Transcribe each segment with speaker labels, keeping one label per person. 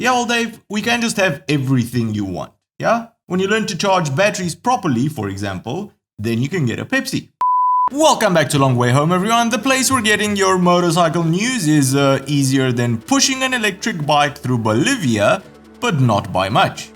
Speaker 1: Yeah, well, Dave, we can't just have everything you want. Yeah? When you learn to charge batteries properly, for example, then you can get a Pepsi. Welcome back to Long Way Home, everyone. The place where getting your motorcycle news is easier than pushing an electric bike through Bolivia, but not by much.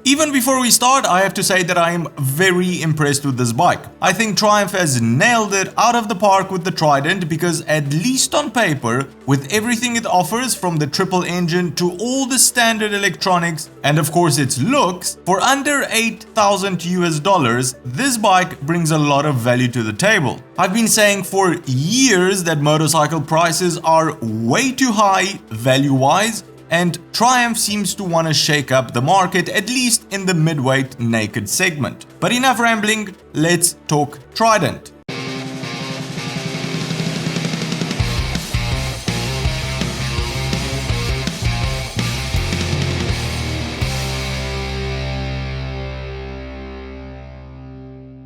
Speaker 1: Even before we start, I have to say that I am very impressed with this bike. I think Triumph has nailed it out of the park with the Trident because, at least on paper, with everything it offers from the triple engine to all the standard electronics and of course its looks, for under $8,000 this bike brings a lot of value to the table. I've been saying for years that motorcycle prices are way too high value-wise, and Triumph seems to want to shake up the market, at least in the midweight naked segment. But enough rambling, let's talk Trident.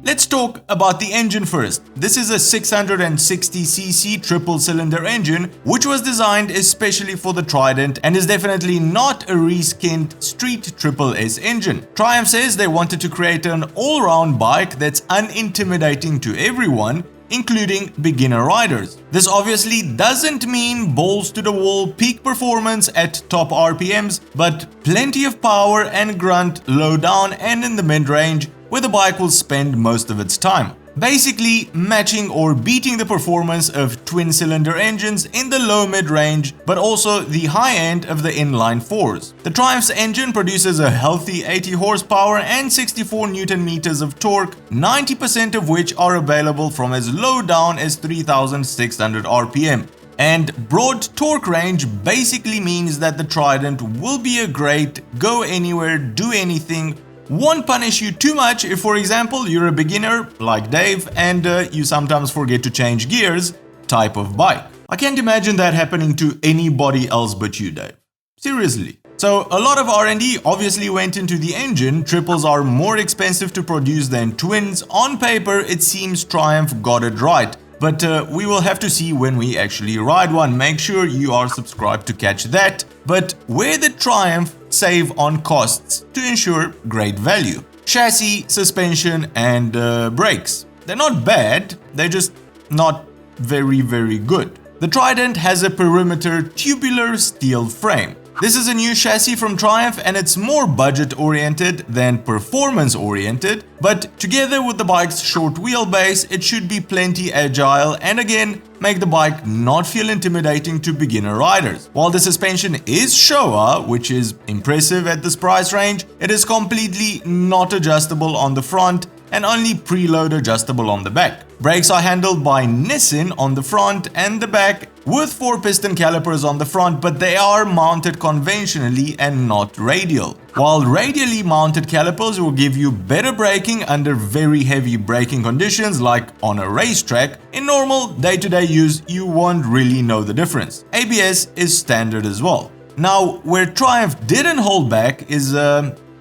Speaker 1: Let's talk about the engine first. This is a 660cc triple-cylinder engine, which was designed especially for the Trident and is definitely not a reskinned street Triple S engine. Triumph says they wanted to create an all-round bike that's unintimidating to everyone, including beginner riders. This obviously doesn't mean balls-to-the-wall peak performance at top RPMs, but plenty of power and grunt low down and in the mid-range, where the bike will spend most of its time. Basically matching or beating the performance of twin-cylinder engines in the low-mid range, but also the high end of the inline fours. The Triumph's engine produces a healthy 80 horsepower and 64 Newton meters of torque, 90% of which are available from as low down as 3,600 RPM. And broad torque range basically means that the Trident will be a great go anywhere, do anything, won't punish you too much if, for example, you're a beginner like Dave and you sometimes forget to change gears type of bike. I can't imagine that happening to anybody else but you, Dave. Seriously. So a lot of R&D obviously went into the engine. Triples are more expensive to produce than twins. On paper, it seems Triumph got it right. But we will have to see when we actually ride one. Make sure you are subscribed to catch that. But where did Triumph save on costs to ensure great value? Chassis, suspension and brakes. They're not bad, they're just not very good. The Trident has a perimeter tubular steel frame. This is a new chassis from Triumph and it's more budget-oriented than performance-oriented, but together with the bike's short wheelbase, it should be plenty agile and again, make the bike not feel intimidating to beginner riders. While the suspension is Showa, which is impressive at this price range, it is completely not adjustable on the front and only preload adjustable on the back. Brakes are handled by Nissin on the front and the back with 4-piston calipers on the front, but they are mounted conventionally and not radial. While radially mounted calipers will give you better braking under very heavy braking conditions like on a racetrack, in normal day-to-day use you won't really know the difference. ABS is standard as well. Now, where Triumph didn't hold back is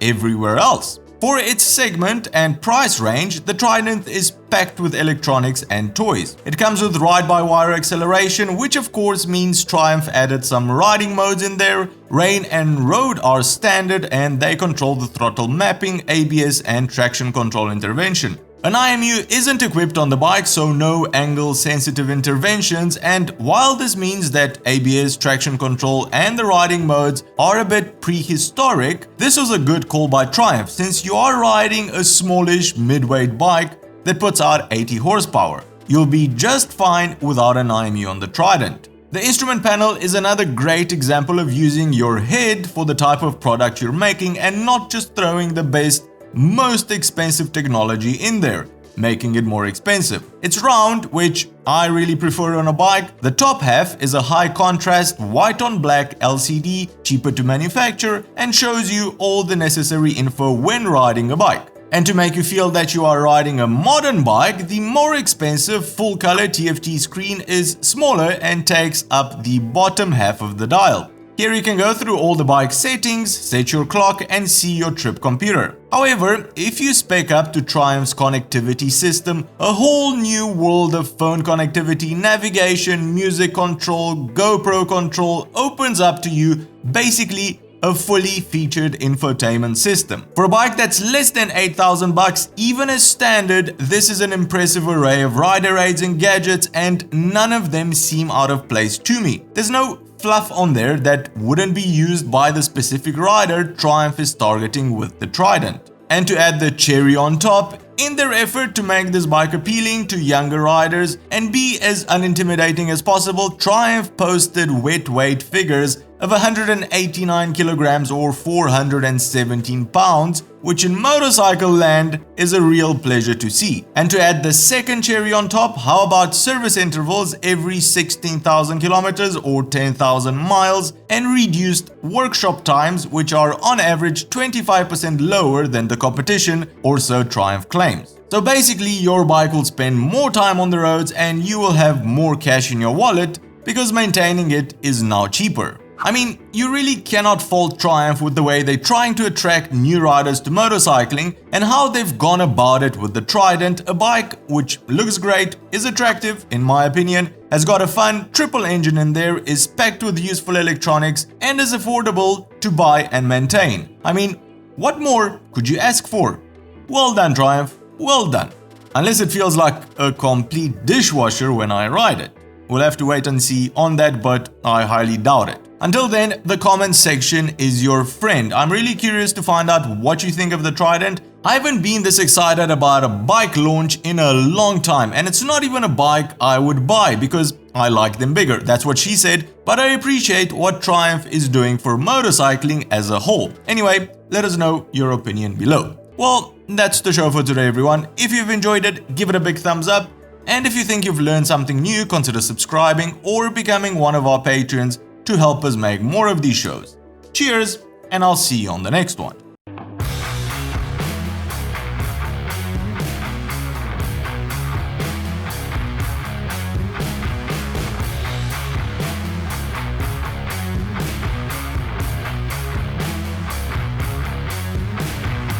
Speaker 1: everywhere else. For its segment and price range, the Trident is packed with electronics and toys. It comes with ride-by-wire acceleration, which of course means Triumph added some riding modes in there. Rain and road are standard and they control the throttle mapping, ABS and traction control intervention. An IMU isn't equipped on the bike, so no angle-sensitive interventions, and while this means that ABS, traction control and the riding modes are a bit prehistoric, this was a good call by Triumph since you are riding a smallish midweight bike that puts out 80 horsepower. You'll be just fine without an IMU on the Trident. The instrument panel is another great example of using your head for the type of product you're making and not just throwing the best, most expensive technology in there, making it more expensive. It's round, which I really prefer on a bike. The top half is a high contrast white on black LCD, cheaper to manufacture, and shows you all the necessary info when riding a bike. And to make you feel that you are riding a modern bike, the more expensive full-color TFT screen is smaller and takes up the bottom half of the dial. Here you can go through all the bike settings, set your clock and see your trip computer. However, if you spec up to Triumph's connectivity system, a whole new world of phone connectivity, navigation, music control, GoPro control opens up to you, basically a fully featured infotainment system. For a bike that's less than 8,000 bucks, even as standard, this is an impressive array of rider aids and gadgets, and none of them seem out of place to me. There's no fluff on there that wouldn't be used by the specific rider Triumph is targeting with the Trident. And to add the cherry on top, in their effort to make this bike appealing to younger riders and be as unintimidating as possible, Triumph posted wet weight figures of 189 kilograms or 417 pounds, which in motorcycle land is a real pleasure to see. And to add the second cherry on top, how about service intervals every 16,000 kilometers or 10,000 miles and reduced workshop times, which are on average 25% lower than the competition, or so Triumph claims. So basically, your bike will spend more time on the roads and you will have more cash in your wallet because maintaining it is now cheaper. I mean, you really cannot fault Triumph with the way they're trying to attract new riders to motorcycling and how they've gone about it with the Trident, a bike which looks great, is attractive in my opinion, has got a fun triple engine in there, is packed with useful electronics and is affordable to buy and maintain. I mean, what more could you ask for? Well done Triumph, well done. Unless it feels like a complete dishwasher when I ride it. We'll have to wait and see on that, but I highly doubt it. Until then, the comments section is your friend. I'm really curious to find out what you think of the Trident. I haven't been this excited about a bike launch in a long time, and it's not even a bike I would buy because I like them bigger. That's what she said, but I appreciate what Triumph is doing for motorcycling as a whole. Anyway, let us know your opinion below. Well, that's the show for today, everyone. If you've enjoyed it, give it a big thumbs up. And if you think you've learned something new, consider subscribing or becoming one of our patrons to help us make more of these shows. Cheers, and I'll see you on the next one.